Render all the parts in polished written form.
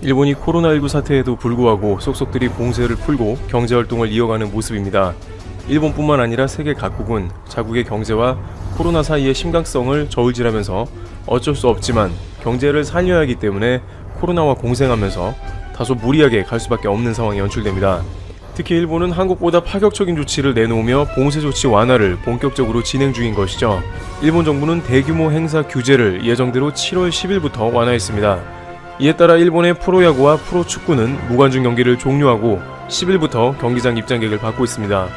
일본이 코로나19 사태에도 불구하고 속속들이 봉쇄를 풀고 경제활동을 이어가는 모습입니다. 일본뿐만 아니라 세계 각국은 자국의 경제와 코로나 사이의 심각성을 저울질하면서 어쩔 수 없지만 경제를 살려야 하기 때문에 코로나와 공생하면서 다소 무리하게 갈 수밖에 없는 상황이 연출됩니다. 특히 일본은 한국보다 파격적인 조치를 내놓으며 봉쇄 조치 완화를 본격적으로 진행 중인 것이죠. 일본 정부는 대규모 행사 규제를 예정대로 7월 10일부터 완화했습니다. 이에 따라 일본의 프로야구와 프로축구는 무관중 경기를 종료하고 10일부터 경기장 입장객을 받고 있습니다.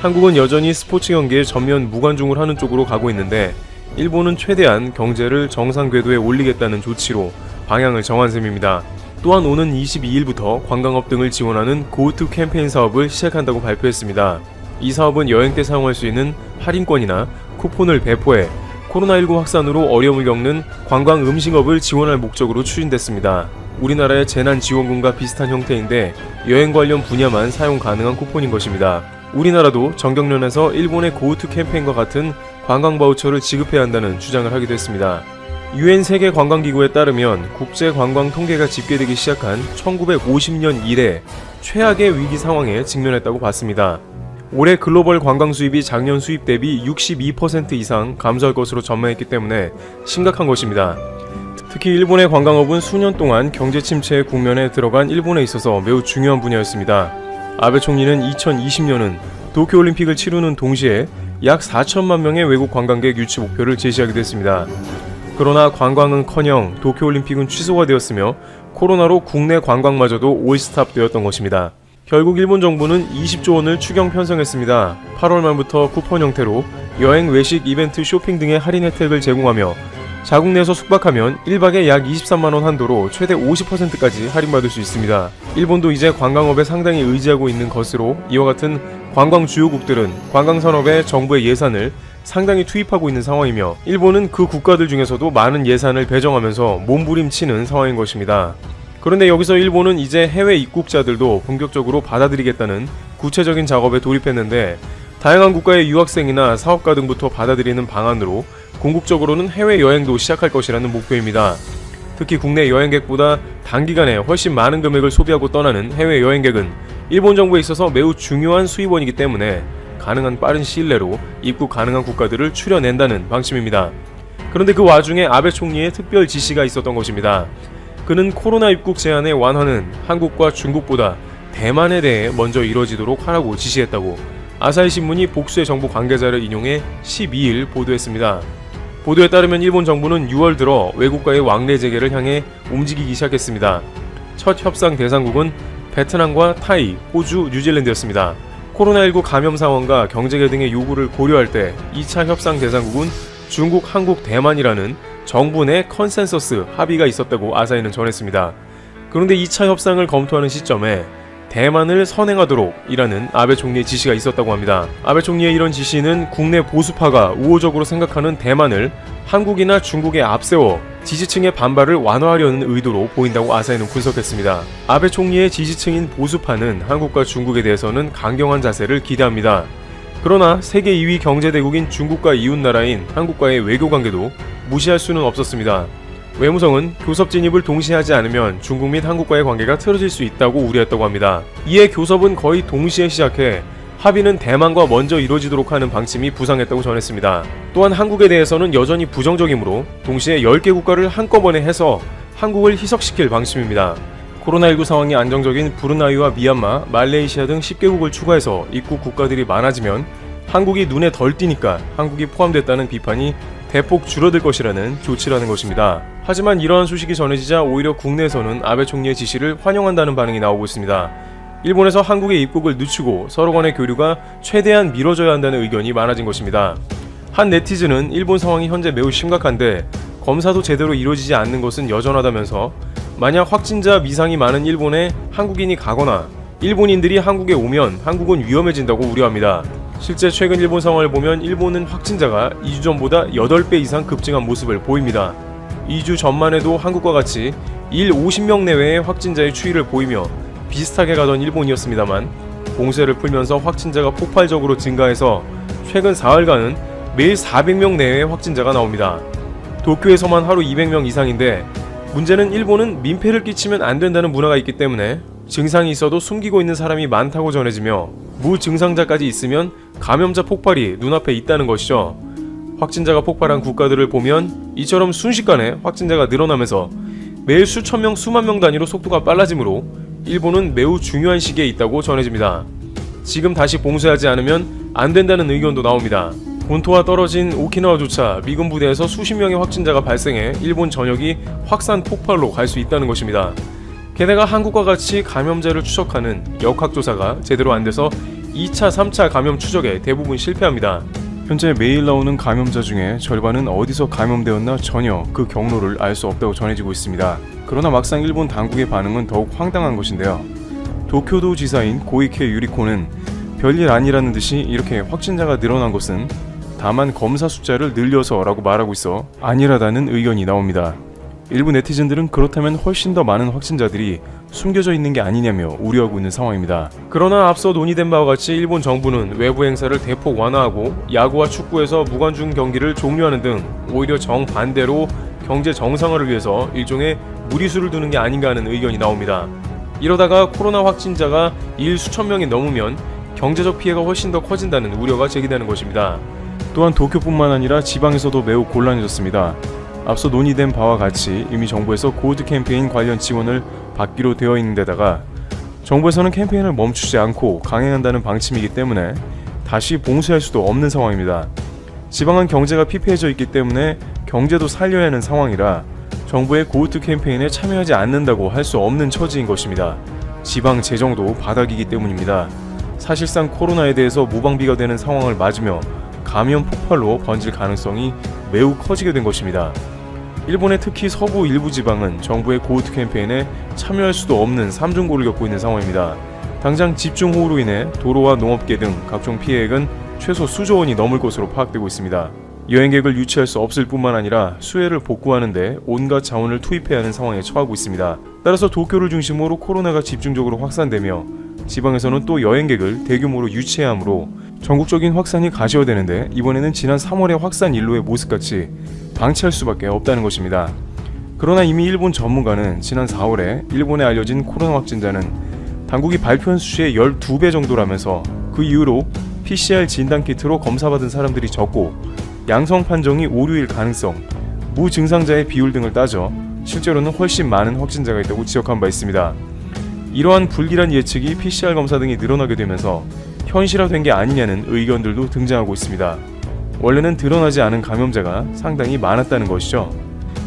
한국은 여전히 스포츠 경기에 전면 무관중을 하는 쪽으로 가고 있는데 일본은 최대한 경제를 정상 궤도에 올리겠다는 조치로 방향을 정한 셈입니다. 또한 오는 22일부터 관광업 등을 지원하는 고투 캠페인 사업을 시작한다고 발표했습니다. 이 사업은 여행 때 사용할 수 있는 할인권이나 쿠폰을 배포해 코로나19 확산으로 어려움을 겪는 관광 음식업을 지원할 목적으로 추진됐습니다. 우리나라의 재난지원금과 비슷한 형태인데 여행 관련 분야만 사용 가능한 쿠폰인 것입니다. 우리나라도 정경련에서 일본의 고우투 캠페인과 같은 관광 바우처를 지급해야 한다는 주장을 하기도 했습니다. 유엔 세계관광기구에 따르면 국제관광 통계가 집계되기 시작한 1950년 이래 최악의 위기 상황에 직면했다고 봤습니다. 올해 글로벌 관광 수입이 작년 수입 대비 62% 이상 감소할 것으로 전망했기 때문에 심각한 것입니다. 특히 일본의 관광업은 수년 동안 경제 침체의 국면에 들어간 일본에 있어서 매우 중요한 분야였습니다. 아베 총리는 2020년은 도쿄올림픽을 치르는 동시에 약 4천만 명의 외국 관광객 유치 목표를 제시하기도 했습니다. 그러나 관광은커녕 도쿄올림픽은 취소가 되었으며 코로나로 국내 관광마저도 올스탑 되었던 것입니다. 결국 일본 정부는 20조 원을 추경 편성했습니다. 8월 말부터 쿠폰 형태로 여행, 외식, 이벤트, 쇼핑 등의 할인 혜택을 제공하며 자국 내에서 숙박하면 1박에 약 23만원 한도로 최대 50%까지 할인받을 수 있습니다. 일본도 이제 관광업에 상당히 의지하고 있는 것으로 이와 같은 관광 주요국들은 관광산업에 정부의 예산을 상당히 투입하고 있는 상황이며 일본은 그 국가들 중에서도 많은 예산을 배정하면서 몸부림치는 상황인 것입니다. 그런데 여기서 일본은 이제 해외 입국자들도 본격적으로 받아들이겠다는 구체적인 작업에 돌입했는데 다양한 국가의 유학생이나 사업가 등부터 받아들이는 방안으로 궁극적으로는 해외여행도 시작할 것이라는 목표입니다. 특히 국내 여행객보다 단기간에 훨씬 많은 금액을 소비하고 떠나는 해외여행객은 일본 정부에 있어서 매우 중요한 수입원이기 때문에 가능한 빠른 시일 내로 입국 가능한 국가들을 추려낸다는 방침입니다. 그런데 그 와중에 아베 총리의 특별 지시가 있었던 것입니다. 그는 코로나 입국 제한의 완화는 한국과 중국보다 대만에 대해 먼저 이뤄지도록 하라고 지시했다고 아사히 신문이 복수의 정부 관계자를 인용해 12일 보도했습니다. 보도에 따르면 일본 정부는 6월 들어 외국과의 왕래 재개를 향해 움직이기 시작했습니다. 첫 협상 대상국은 베트남과 타이, 호주, 뉴질랜드였습니다. 코로나19 감염 상황과 경제계 등의 요구를 고려할 때 2차 협상 대상국은 중국, 한국, 대만이라는 정부 내 컨센서스 합의가 있었다고 아사히는 전했습니다. 그런데 2차 협상을 검토하는 시점에 대만을 선행하도록 이라는 아베 총리의 지시가 있었다고 합니다. 아베 총리의 이런 지시는 국내 보수파가 우호적으로 생각하는 대만을 한국이나 중국에 앞세워 지지층의 반발을 완화하려는 의도로 보인다고 아사히는 분석했습니다. 아베 총리의 지지층인 보수파는 한국과 중국에 대해서는 강경한 자세를 기대합니다. 그러나 세계 2위 경제대국인 중국과 이웃나라인 한국과의 외교관계도 무시할 수는 없었습니다. 외무성은 교섭 진입을 동시에 하지 않으면 중국 및 한국과의 관계가 틀어질 수 있다고 우려했다고 합니다. 이에 교섭은 거의 동시에 시작해 합의는 대만과 먼저 이루어지도록 하는 방침이 부상했다고 전했습니다. 또한 한국에 대해서는 여전히 부정적이므로 동시에 10개 국가를 한꺼번에 해서 한국을 희석시킬 방침입니다. 코로나19 상황이 안정적인 브루나이와 미얀마, 말레이시아 등 10개국을 추가해서 입국 국가들이 많아지면 한국이 눈에 덜 띄니까 한국이 포함됐다는 비판이 대폭 줄어들 것이라는 조치라는 것입니다. 하지만 이러한 소식이 전해지자 오히려 국내에서는 아베 총리의 지시를 환영한다는 반응이 나오고 있습니다. 일본에서 한국의 입국을 늦추고 서로 간의 교류가 최대한 미뤄져야 한다는 의견이 많아진 것입니다. 한 네티즌은 일본 상황이 현재 매우 심각한데 검사도 제대로 이루어지지 않는 것은 여전하다면서 만약 확진자 미상이 많은 일본에 한국인이 가거나 일본인들이 한국에 오면 한국은 위험해진다고 우려합니다. 실제 최근 일본 상황을 보면 일본은 확진자가 2주 전보다 8배 이상 급증한 모습을 보입니다. 2주 전만 해도 한국과 같이 일 50명 내외의 확진자의 추이를 보이며 비슷하게 가던 일본이었습니다만 봉쇄를 풀면서 확진자가 폭발적으로 증가해서 최근 4일간은 매일 400명 내외의 확진자가 나옵니다. 도쿄에서만 하루 200명 이상인데 문제는 일본은 민폐를 끼치면 안 된다는 문화가 있기 때문에 증상이 있어도 숨기고 있는 사람이 많다고 전해지며 무증상자까지 있으면 감염자 폭발이 눈앞에 있다는 것이죠. 확진자가 폭발한 국가들을 보면 이처럼 순식간에 확진자가 늘어나면서 매일 수천 명, 수만 명 단위로 속도가 빨라지므로 일본은 매우 중요한 시기에 있다고 전해집니다. 지금 다시 봉쇄하지 않으면 안 된다는 의견도 나옵니다. 본토와 떨어진 오키나와조차 미군 부대에서 수십 명의 확진자가 발생해 일본 전역이 확산 폭발로 갈 수 있다는 것입니다. 게다가 한국과 같이 감염자를 추적하는 역학조사가 제대로 안 돼서 2차, 3차 감염 추적에 대부분 실패합니다. 현재 매일 나오는 감염자 중에 절반은 어디서 감염되었나 전혀 그 경로를 알 수 없다고 전해지고 있습니다. 그러나 막상 일본 당국의 반응은 더욱 황당한 것인데요. 도쿄도 지사인 고이케 유리코는 별일 아니라는 듯이 이렇게 확진자가 늘어난 것은 다만 검사 숫자를 늘려서라고 말하고 있어 아니라다는 의견이 나옵니다. 일부 네티즌들은 그렇다면 훨씬 더 많은 확진자들이 숨겨져 있는 게 아니냐며 우려하고 있는 상황입니다. 그러나 앞서 논의된 바와 같이 일본 정부는 외부 행사를 대폭 완화하고 야구와 축구에서 무관중 경기를 종료하는 등 오히려 정반대로 경제 정상화를 위해서 일종의 무리수를 두는 게 아닌가 하는 의견이 나옵니다. 이러다가 코로나 확진자가 일 수천 명이 넘으면 경제적 피해가 훨씬 더 커진다는 우려가 제기되는 것입니다. 또한 도쿄뿐만 아니라 지방에서도 매우 곤란해졌습니다. 앞서 논의된 바와 같이 이미 정부에서 고드 캠페인 관련 지원을 받기로 되어 있는 데다가 정부에서는 캠페인을 멈추지 않고 강행한다는 방침이기 때문에 다시 봉쇄할 수도 없는 상황입니다. 지방은 경제가 피폐해져 있기 때문에 경제도 살려야 하는 상황이라 정부의 고드 캠페인에 참여하지 않는다고 할 수 없는 처지인 것입니다. 지방 재정도 바닥이기 때문입니다. 사실상 코로나에 대해서 무방비가 되는 상황을 맞으며 감염 폭발로 번질 가능성이 매우 커지게 된 것입니다. 일본의 특히 서부 일부 지방은 정부의 고우트 캠페인에 참여할 수도 없는 삼중고를 겪고 있는 상황입니다. 당장 집중호우로 인해 도로와 농업계 등 각종 피해액은 최소 수조 원이 넘을 것으로 파악되고 있습니다. 여행객을 유치할 수 없을 뿐만 아니라 수혜를 복구하는 데 온갖 자원을 투입해야 하는 상황에 처하고 있습니다. 따라서 도쿄를 중심으로 코로나가 집중적으로 확산되며 지방에서는 또 여행객을 대규모로 유치해야 하므로 전국적인 확산이 가시화되는데 이번에는 지난 3월의 확산 일로의 모습같이 방치할 수밖에 없다는 것입니다. 그러나 이미 일본 전문가는 지난 4월에 일본에 알려진 코로나 확진자는 당국이 발표한 수치의 12배 정도라면서 그 이후로 PCR 진단키트로 검사받은 사람들이 적고 양성 판정이 오류일 가능성, 무증상자의 비율 등을 따져 실제로는 훨씬 많은 확진자가 있다고 지적한 바 있습니다. 이러한 불길한 예측이 PCR 검사 등이 늘어나게 되면서 현실화된 게 아니냐는 의견들도 등장하고 있습니다. 원래는 드러나지 않은 감염자가 상당히 많았다는 것이죠.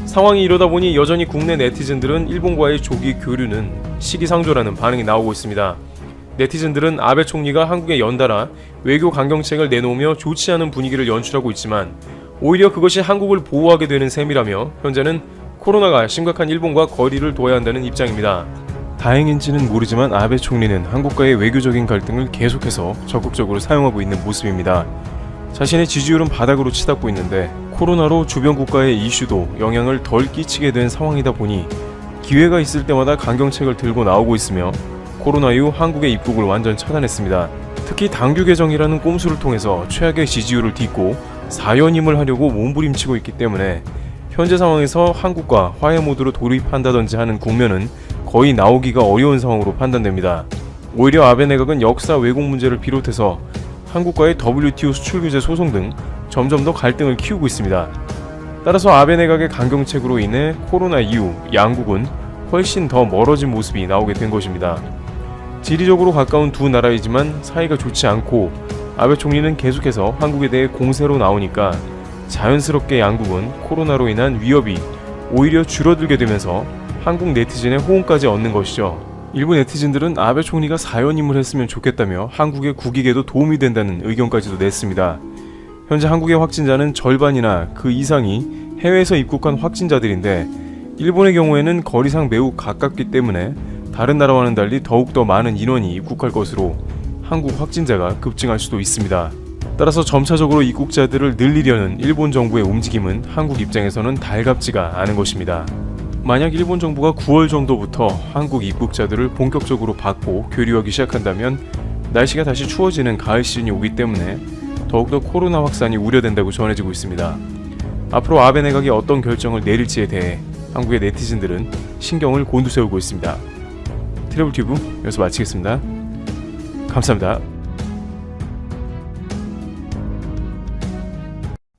상황이 이러다 보니 여전히 국내 네티즌들은 일본과의 조기 교류는 시기상조라는 반응이 나오고 있습니다. 네티즌들은 아베 총리가 한국에 연달아 외교 강경책을 내놓으며 좋지 않은 분위기를 연출하고 있지만 오히려 그것이 한국을 보호하게 되는 셈이라며 현재는 코로나가 심각한 일본과 거리를 둬야 한다는 입장입니다. 다행인지는 모르지만 아베 총리는 한국과의 외교적인 갈등을 계속해서 적극적으로 사용하고 있는 모습입니다. 자신의 지지율은 바닥으로 치닫고 있는데 코로나로 주변 국가의 이슈도 영향을 덜 끼치게 된 상황이다 보니 기회가 있을 때마다 강경책을 들고 나오고 있으며 코로나 이후 한국의 입국을 완전 차단했습니다. 특히 당규 개정이라는 꼼수를 통해서 최악의 지지율을 딛고 사연임을 하려고 몸부림치고 있기 때문에 현재 상황에서 한국과 화해 모드로 돌입한다든지 하는 국면은 거의 나오기가 어려운 상황으로 판단됩니다. 오히려 아베 내각은 역사 왜곡 문제를 비롯해서 한국과의 WTO 수출 규제 소송 등 점점 더 갈등을 키우고 있습니다. 따라서 아베 내각의 강경책으로 인해 코로나 이후 양국은 훨씬 더 멀어진 모습이 나오게 된 것입니다. 지리적으로 가까운 두 나라이지만 사이가 좋지 않고 아베 총리는 계속해서 한국에 대해 공세로 나오니까 자연스럽게 양국은 코로나로 인한 위협이 오히려 줄어들게 되면서 한국 네티즌의 호응까지 얻는 것이죠. 일부 네티즌들은 아베 총리가 사연임을 했으면 좋겠다며 한국의 국익에도 도움이 된다는 의견까지도 냈습니다. 현재 한국의 확진자는 절반이나 그 이상이 해외에서 입국한 확진자들인데 일본의 경우에는 거리상 매우 가깝기 때문에 다른 나라와는 달리 더욱더 많은 인원이 입국할 것으로 한국 확진자가 급증할 수도 있습니다. 따라서 점차적으로 입국자들을 늘리려는 일본 정부의 움직임은 한국 입장에서는 달갑지가 않은 것입니다. 만약 일본 정부가 9월 정도부터 한국 입국자들을 본격적으로 받고 교류하기 시작한다면 날씨가 다시 추워지는 가을 시즌이 오기 때문에 더욱더 코로나 확산이 우려된다고 전해지고 있습니다. 앞으로 아베 내각이 어떤 결정을 내릴지에 대해 한국의 네티즌들은 신경을 곤두세우고 있습니다. 트래블튜브 여기서 마치겠습니다. 감사합니다.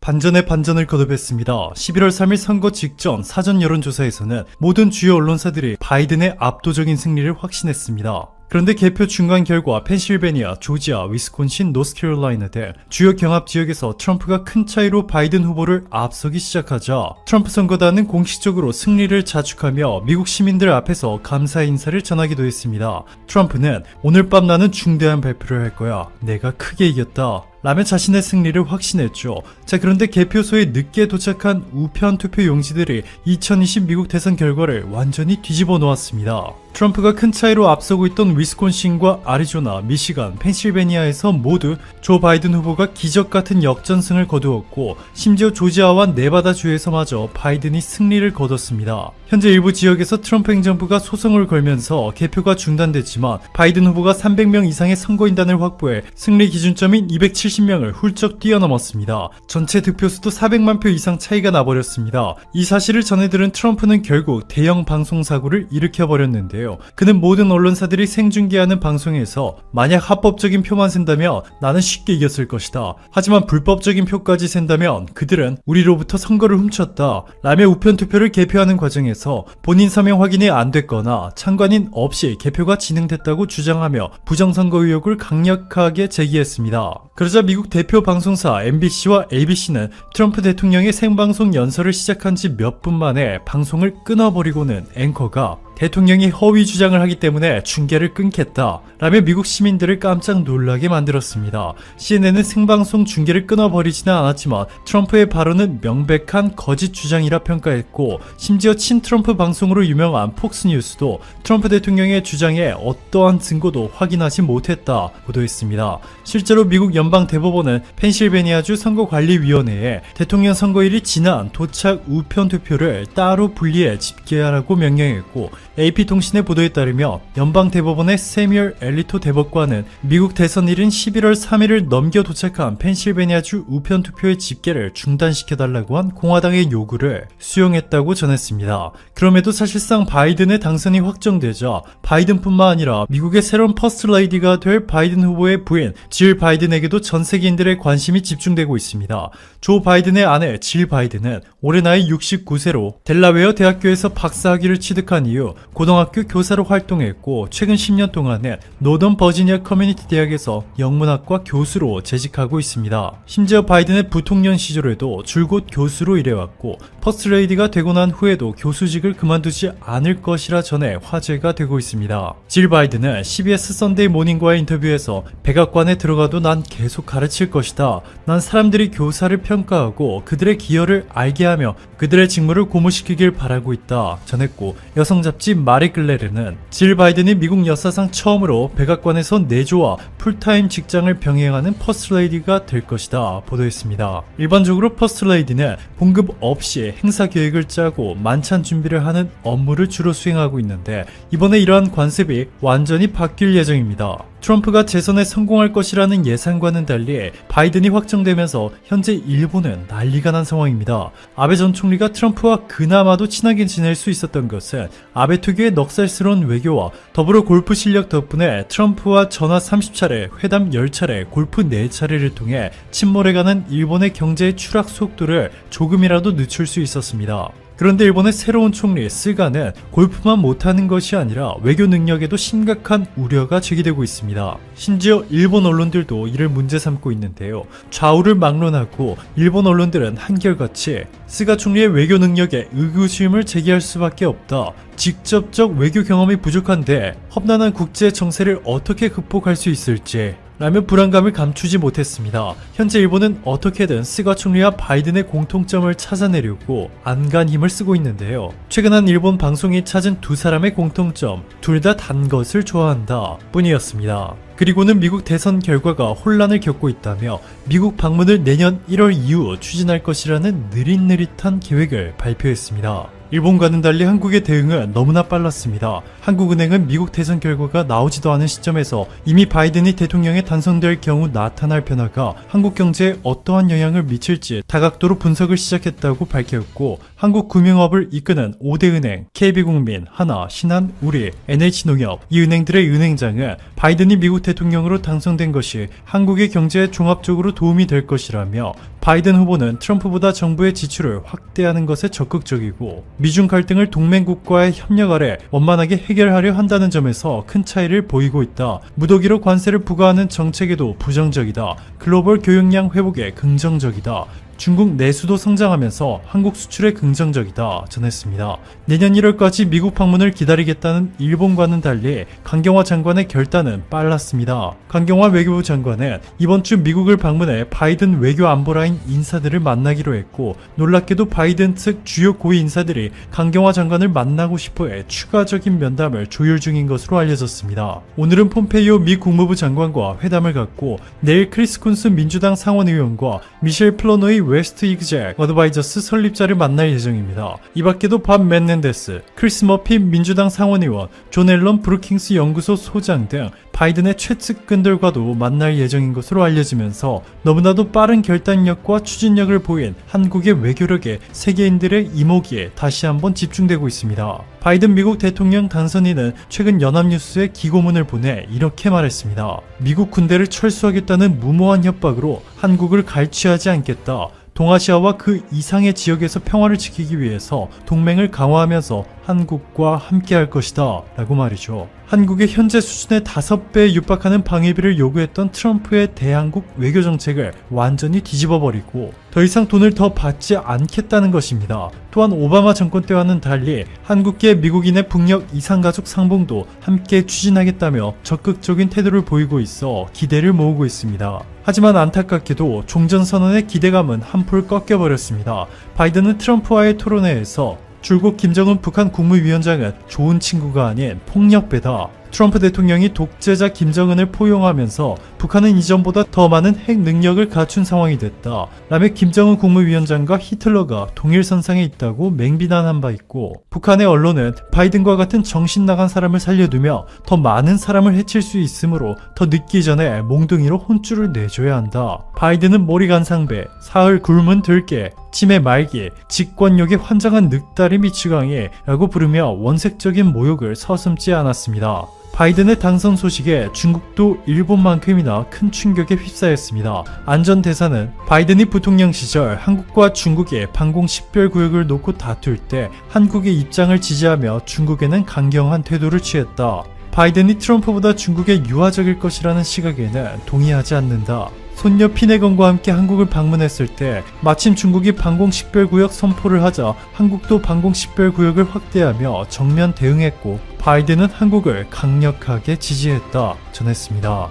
반전에 반전을 거듭했습니다. 11월 3일 선거 직전 사전 여론조사에서는 모든 주요 언론사들이 바이든의 압도적인 승리를 확신했습니다. 그런데 개표 중간 결과 펜실베니아, 조지아, 위스콘신, 노스캐롤라이나 등 주요 경합 지역에서 트럼프가 큰 차이로 바이든 후보를 앞서기 시작하자 트럼프 선거단은 공식적으로 승리를 자축하며 미국 시민들 앞에서 감사 인사를 전하기도 했습니다. 트럼프는 오늘 밤 나는 중대한 발표를 할 거야. 내가 크게 이겼다. 라며 자신의 승리를 확신했죠. 자, 그런데 개표소에 늦게 도착한 우편 투표 용지들이 2020 미국 대선 결과를 완전히 뒤집어 놓았습니다. 트럼프가 큰 차이로 앞서고 있던 위스콘신과 아리조나, 미시간, 펜실베니아에서 모두 조 바이든 후보가 기적 같은 역전승을 거두었고, 심지어 조지아와 네바다주에서마저 바이든이 승리를 거뒀습니다. 현재 일부 지역에서 트럼프 행정부가 소송을 걸면서 개표가 중단됐지만 바이든 후보가 300명 이상의 선거인단을 확보해 승리 기준점인 270명을 훌쩍 뛰어넘었습니다. 전체 득표수도 400만 표 이상 차이가 나버렸습니다. 이 사실을 전해들은 트럼프는 결국 대형 방송 사고를 일으켜버렸는데요. 그는 모든 언론사들이 생중계하는 방송에서 만약 합법적인 표만 센다면 나는 쉽게 이겼을 것이다. 하지만 불법적인 표까지 센다면 그들은 우리로부터 선거를 훔쳤다. 라며 우편투표를 개표하는 과정에서 본인 서명 확인이 안 됐거나 참관인 없이 개표가 진행됐다고 주장하며 부정선거 의혹을 강력하게 제기했습니다. 그러자 미국 대표 방송사 MBC와 ABC는 트럼프 대통령의 생방송 연설을 시작한 지 몇 분 만에 방송을 끊어버리고는 앵커가 대통령이 허위 주장을 하기 때문에 중계를 끊겠다 라며 미국 시민들을 깜짝 놀라게 만들었습니다. CNN은 생방송 중계를 끊어버리지는 않았지만 트럼프의 발언은 명백한 거짓 주장이라 평가했고, 심지어 친트럼프 방송으로 유명한 폭스뉴스도 트럼프 대통령의 주장에 어떠한 증거도 확인하지 못했다 보도했습니다. 실제로 미국 연방대법원은 펜실베니아주 선거관리위원회에 대통령 선거일이 지난 도착 우편 투표를 따로 분리해 집계하라고 명령했고, AP통신의 보도에 따르면 연방대법원의 세뮤얼 엘리토 대법관은 미국 대선일인 11월 3일을 넘겨 도착한 펜실베니아주 우편투표의 집계를 중단시켜달라고 한 공화당의 요구를 수용했다고 전했습니다. 그럼에도 사실상 바이든의 당선이 확정되자 바이든뿐만 아니라 미국의 새로운 퍼스트레이디가 될 바이든 후보의 부인 질 바이든에게도 전 세계인들의 관심이 집중되고 있습니다. 조 바이든의 아내 질 바이든은 올해 나이 69세로 델라웨어 대학교에서 박사학위를 취득한 이후 고등학교 교사로 활동했고, 최근 10년 동안은 노던 버지니아 커뮤니티 대학에서 영문학과 교수로 재직하고 있습니다. 심지어 바이든의 부통령 시절에도 줄곧 교수로 일해왔고, 퍼스트레이디가 되고 난 후에도 교수직을 그만두지 않을 것이라 전해 화제가 되고 있습니다. 질 바이든은 CBS 선데이 모닝과의 인터뷰에서 백악관에 들어가도 난 계속 가르칠 것이다. 난 사람들이 교사를 평가하고 그들의 기여를 알게 하며 그들의 직무를 고무시키길 바라고 있다 전했고, 여성 잡지 마리 글레르는 질 바이든이 미국 역사상 처음으로 백악관에서 내조와 풀타임 직장을 병행하는 퍼스트레이디가 될 것이다 보도했습니다. 일반적으로 퍼스트레이디는 봉급 없이 행사 계획을 짜고 만찬 준비를 하는 업무를 주로 수행하고 있는데, 이번에 이러한 관습이 완전히 바뀔 예정입니다. 트럼프가 재선에 성공할 것이라는 예상과는 달리 바이든이 확정되면서 현재 일본은 난리가 난 상황입니다. 아베 전 총리가 트럼프와 그나마도 친하게 지낼 수 있었던 것은 아베 특유의 넉살스러운 외교와 더불어 골프 실력 덕분에 트럼프와 전화 30차례, 회담 10차례, 골프 4차례를 통해 침몰해가는 일본의 경제의 추락 속도를 조금이라도 늦출 수 있었습니다. 그런데 일본의 새로운 총리 스가는 골프만 못하는 것이 아니라 외교 능력에도 심각한 우려가 제기되고 있습니다. 심지어 일본 언론들도 이를 문제 삼고 있는데요. 좌우를 막론하고 일본 언론들은 한결같이 스가 총리의 외교 능력에 의구심을 제기할 수밖에 없다. 직접적 외교 경험이 부족한데 험난한 국제 정세를 어떻게 극복할 수 있을지 라며 불안감을 감추지 못했습니다. 현재 일본은 어떻게든 스가 총리와 바이든의 공통점을 찾아내려고 안간 힘을 쓰고 있는데요. 최근 한 일본 방송이 찾은 두 사람의 공통점, 둘 다 단 것을 좋아한다 뿐이었습니다. 그리고는 미국 대선 결과가 혼란을 겪고 있다며 미국 방문을 내년 1월 이후 추진할 것이라는 느릿느릿한 계획을 발표했습니다. 일본과는 달리 한국의 대응은 너무나 빨랐습니다. 한국은행은 미국 대선 결과가 나오지도 않은 시점에서 이미 바이든이 대통령에 당선될 경우 나타날 변화가 한국 경제에 어떠한 영향을 미칠지 다각도로 분석을 시작했다고 밝혔고, 한국 금융업을 이끄는 5대 은행, KB국민, 하나, 신한, 우리, NH농협 이 은행들의 은행장은 바이든이 미국 대통령으로 당선된 것이 한국의 경제에 종합적으로 도움이 될 것이라며, 바이든 후보는 트럼프보다 정부의 지출을 확대하는 것에 적극적이고 미중 갈등을 동맹국과의 협력 아래 원만하게 해결하려 한다는 점에서 큰 차이를 보이고 있다. 무더기로 관세를 부과하는 정책에도 부정적이다. 글로벌 교역량 회복에 긍정적이다. 중국 내수도 성장하면서 한국 수출에 긍정적이다 전했습니다. 내년 1월까지 미국 방문을 기다리겠다는 일본과는 달리 강경화 장관의 결단은 빨랐습니다. 강경화 외교부 장관은 이번 주 미국을 방문해 바이든 외교 안보라인 인사들을 만나기로 했고, 놀랍게도 바이든 측 주요 고위 인사들이 강경화 장관을 만나고 싶어해 추가적인 면담을 조율 중인 것으로 알려졌습니다. 오늘은 폼페이오 미 국무부 장관과 회담을 갖고 내일 크리스 쿤스 민주당 상원의원과 미셸 플러너의 웨스트 이그잭 어드바이저스 설립자를 만날 예정입니다. 이 밖에도 밥 맨넨데스, 크리스 머피 민주당 상원의원, 존 앨런 브루킹스 연구소 소장 등 바이든의 최측근들과도 만날 예정인 것으로 알려지면서 너무나도 빠른 결단력과 추진력을 보인 한국의 외교력에 세계인들의 이목이 다시 한번 집중되고 있습니다. 바이든 미국 대통령 당선인은 최근 연합뉴스에 기고문을 보내 이렇게 말했습니다. 미국 군대를 철수하겠다는 무모한 협박으로 한국을 갈취하지 않겠다. 동아시아와 그 이상의 지역에서 평화를 지키기 위해서 동맹을 강화하면서 한국과 함께할 것이다 라고 말이죠. 한국의 현재 수준의 5배에 육박하는 방위비를 요구했던 트럼프의 대한국 외교정책을 완전히 뒤집어버리고 더 이상 돈을 더 받지 않겠다는 것입니다. 또한 오바마 정권 때와는 달리 한국계 미국인의 북녘 이산가족 상봉도 함께 추진하겠다며 적극적인 태도를 보이고 있어 기대를 모으고 있습니다. 하지만 안타깝게도 종전선언의 기대감은 한풀 꺾여버렸습니다. 바이든은 트럼프와의 토론회에서 줄곧 김정은 북한 국무위원장은 좋은 친구가 아닌 폭력배다. 트럼프 대통령이 독재자 김정은을 포용하면서 북한은 이전보다 더 많은 핵 능력을 갖춘 상황이 됐다. 라며 김정은 국무위원장과 히틀러가 동일선상에 있다고 맹비난한 바 있고, 북한의 언론은 바이든과 같은 정신 나간 사람을 살려두며 더 많은 사람을 해칠 수 있으므로 더 늦기 전에 몽둥이로 혼쭐을 내줘야 한다. 바이든은 모리간상배, 사흘 굶은 들깨, 치매 말기, 직권욕에 환장한 늑다리 미치광이 라고 부르며 원색적인 모욕을 서슴지 않았습니다. 바이든의 당선 소식에 중국도 일본만큼이나 큰 충격에 휩싸였습니다. 안전대사는 바이든이 부통령 시절 한국과 중국의 방공 식별구역을 놓고 다툴 때 한국의 입장을 지지하며 중국에는 강경한 태도를 취했다. 바이든이 트럼프보다 중국에 유화적일 것이라는 시각에는 동의하지 않는다. 손녀 피네건과 함께 한국을 방문했을 때 마침 중국이 방공식별구역 선포를 하자 한국도 방공식별구역을 확대하며 정면 대응했고, 바이든은 한국을 강력하게 지지했다 전했습니다.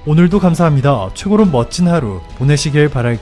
오늘도 감사합니다. 최고로 멋진 하루 보내시길 바랄게요.